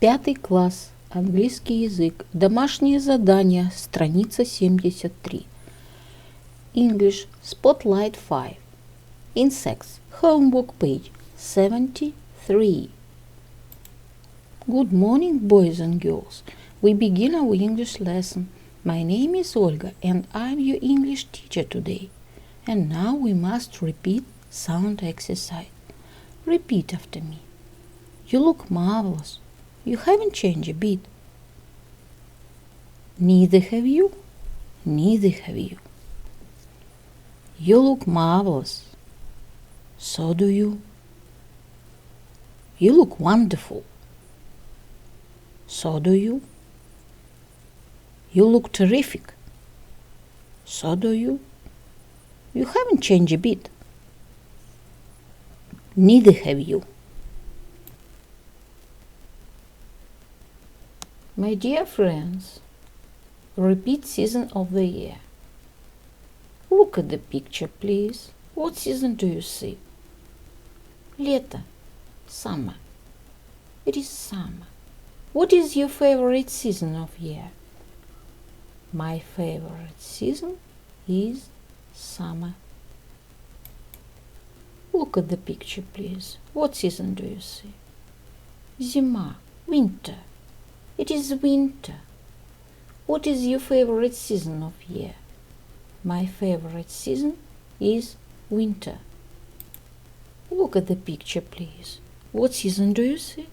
5 класс. Английский язык. Домашнее задание. Страница 73. English. Spotlight 5. Insects. Homework page 73. Good morning, boys and girls. We begin our English lesson. My name is Olga and I'm your English teacher today. And now we must repeat sound exercise. Repeat after me. You look marvelous. You haven't changed a bit. Neither have you. Neither have you. You look marvelous. So do you. You look wonderful. So do you. You look terrific. So do you. You haven't changed a bit. Neither have you. My dear friends, repeat season of the year. Look at the picture, please. What season do you see? Лето. Summer. It is summer. What is your favorite season of year? My favorite season is summer. Look at the picture, please. What season do you see? Зима. Winter. It is winter. What is your favorite season of year? My favorite season is winter. Look at the picture, please. What season do you see?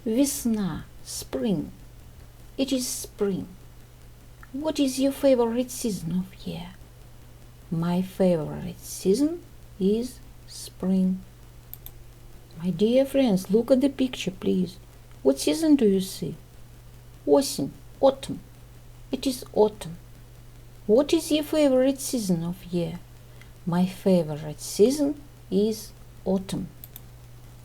Весна. Spring. It is spring. What is your favorite season of year? My favorite season is spring. My dear friends, look at the picture, please. What season do you see? Осень. Autumn. It is autumn. What is your favorite season of year? My favorite season is autumn.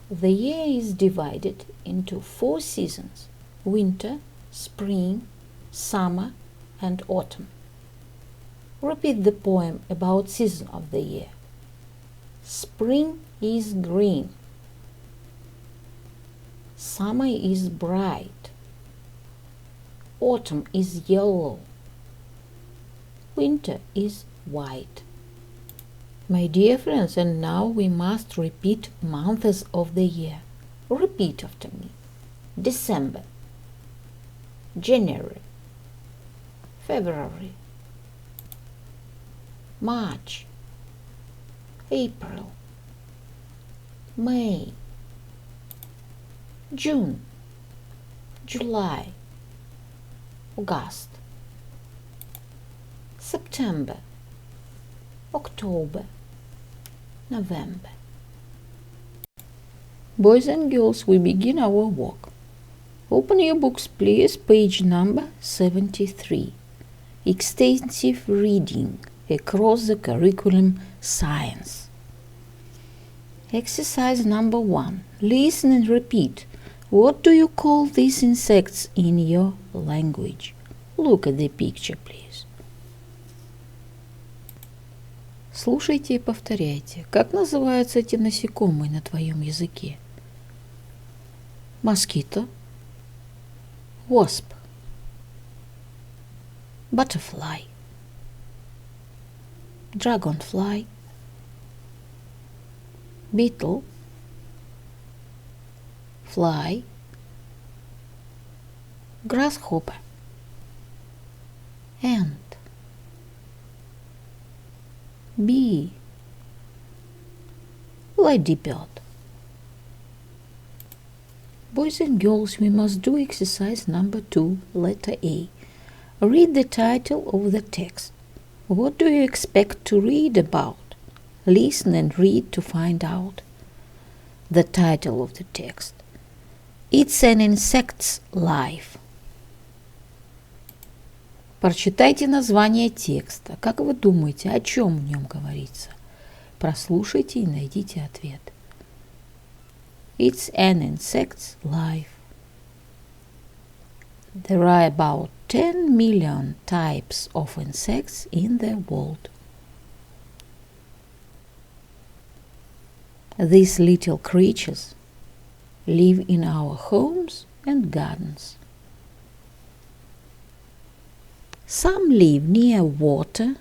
The year is divided into 4 seasons: winter, spring, summer, and autumn. Repeat the poem about season of the year. Spring is green. Summer is bright. Autumn is yellow. Winter is white. My dear friends, and now we must repeat months of the year. Repeat after me. December, January, February, March, April, May, June, July, August, September, October, November. Boys and girls, we begin our work. Open your books, please, page number 73. Extensive reading across the curriculum science. Exercise number 1. Listen and repeat. What do you call these insects in your language? Look at the picture, please. Слушайте и повторяйте. Как называются эти насекомые на твоем языке? Mosquito, wasp, butterfly, dragonfly, beetle, fly, grasshopper, ant, bee, ladybird. Boys and girls, we must do exercise number 2, letter A. Read the title of the text. What do you expect to read about? Listen and read to find out. The title of the text. It's an insect's life. Прочитайте название текста. Как вы думаете, о чем в нем говорится? Прослушайте и найдите ответ. It's an insect's life. There are about 10 million types of insects in the world. These little creatures live in our homes and gardens. Some live near water,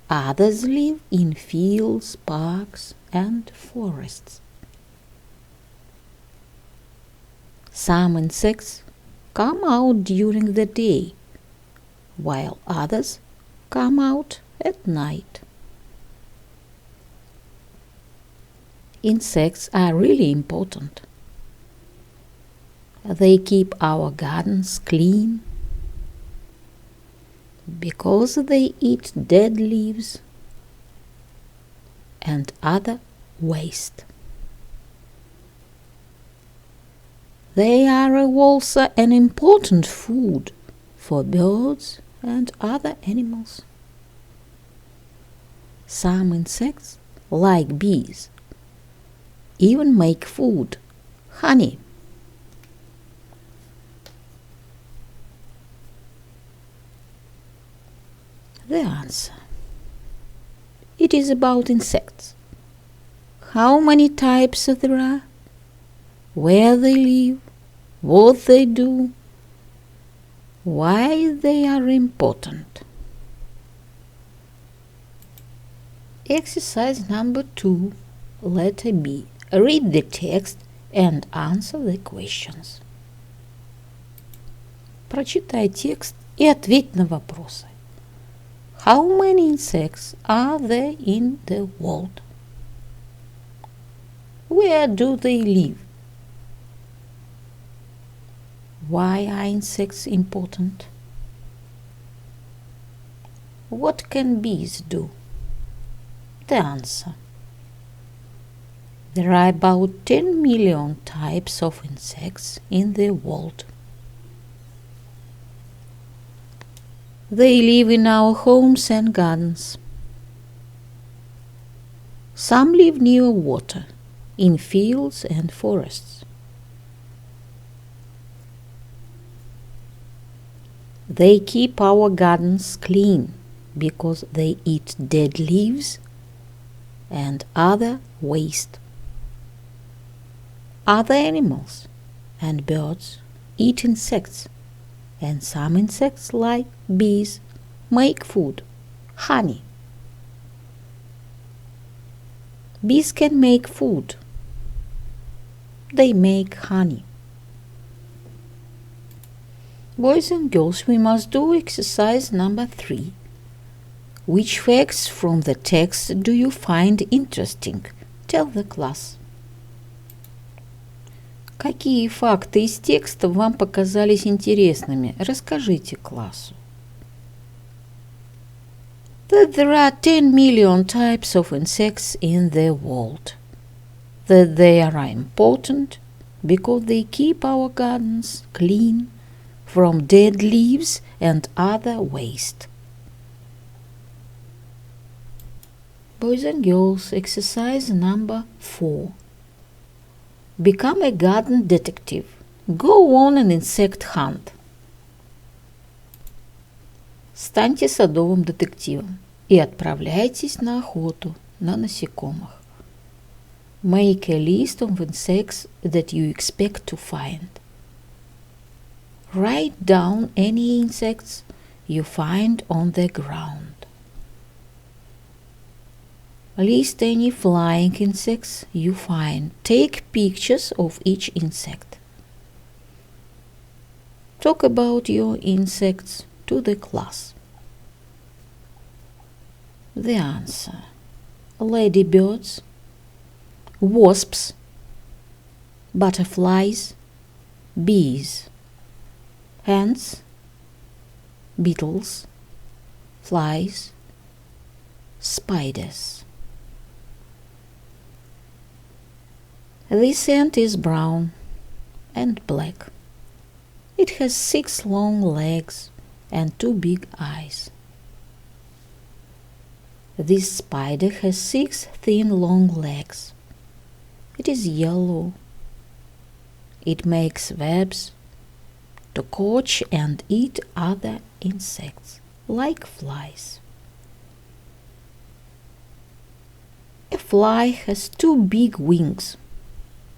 others live in fields, parks, and forests. Some insects come out during the day, while others come out at night. Insects are really important. They keep our gardens clean because they eat dead leaves and other waste. They are also an important food for birds and other animals. Some insects, like bees, even make food, honey. The answer. It is about insects. How many types there are, where they live, what they do, why they are important. Exercise number 2, letter B. Read the text and answer the questions. Прочитай текст и ответь на вопросы. How many insects are there in the world? Where do they live? Why are insects important? What can bees do? The answer. There are about 10 million types of insects in the world. They live in our homes and gardens. Some live near water, in fields and forests. They keep our gardens clean because they eat dead leaves and other waste. Other animals and birds eat insects, and some insects, like bees, make food, honey. Bees can make food. They make honey. Boys and girls, we must do exercise number 3. Which facts from the text do you find interesting? Tell the class. Какие факты из текста вам показались интересными? Расскажите классу. That there are 10 million types of insects in the world. That they are important because they keep our gardens clean from dead leaves and other waste. Boys and girls, exercise number 4. Become a garden detective. Go on an insect hunt. Станьте садовым детективом и отправляйтесь на охоту на насекомых. Make a list of insects that you expect to find. Write down any insects you find on the ground. List any flying insects you find. Take pictures of each insect. Talk about your insects to the class. The answer. Ladybirds, wasps, butterflies, bees, ants, beetles, flies, spiders. This ant is brown and black. It has 6 long legs and 2 big eyes. This spider has 6 thin long legs. It is yellow. It makes webs to catch and eat other insects, like flies. A fly has 2 big wings.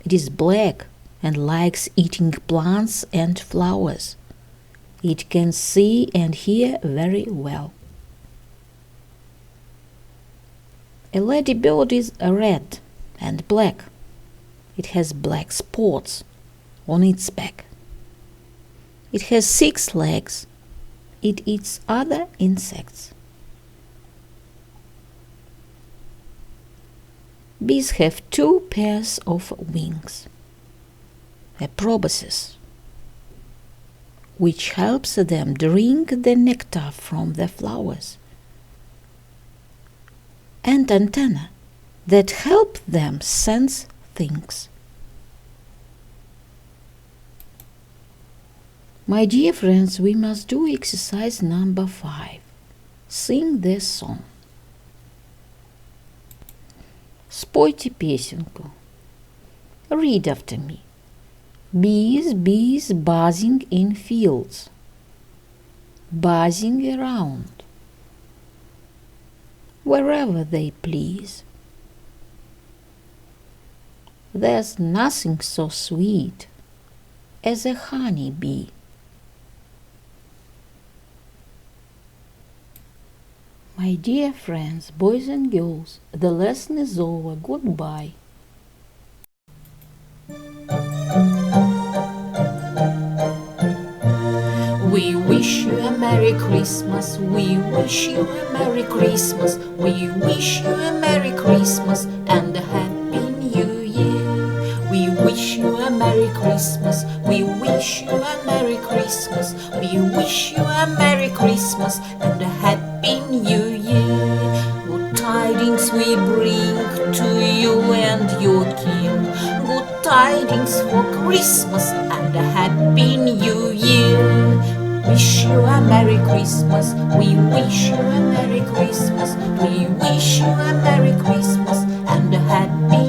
It is black and likes eating plants and flowers. It can see and hear very well. A ladybird is red and black. It has black spots on its back. It has 6 legs. It eats other insects. Bees have 2 pairs of wings. A proboscis, which helps them drink the nectar from the flowers, and antennae that help them sense things. My dear friends, we must do exercise number 5. Sing the song. Спойте песенку. Read after me. Bees, bees buzzing in fields, buzzing around, wherever they please. There's nothing so sweet as a honey bee. My dear friends, boys and girls, the lesson is over. Goodbye. We wish you a Merry Christmas. We wish you a Merry Christmas. We wish you a Merry Christmas and a Happy New Year. We wish you a Merry Christmas. We wish you a Merry Christmas. We wish you a Merry Christmas and a Happy New Year. Good tidings we bring to you and your kin. Good tidings for Christmas and a Happy New Year. Wish you a Merry Christmas. We wish you a Merry Christmas. We wish you a Merry Christmas and a Happy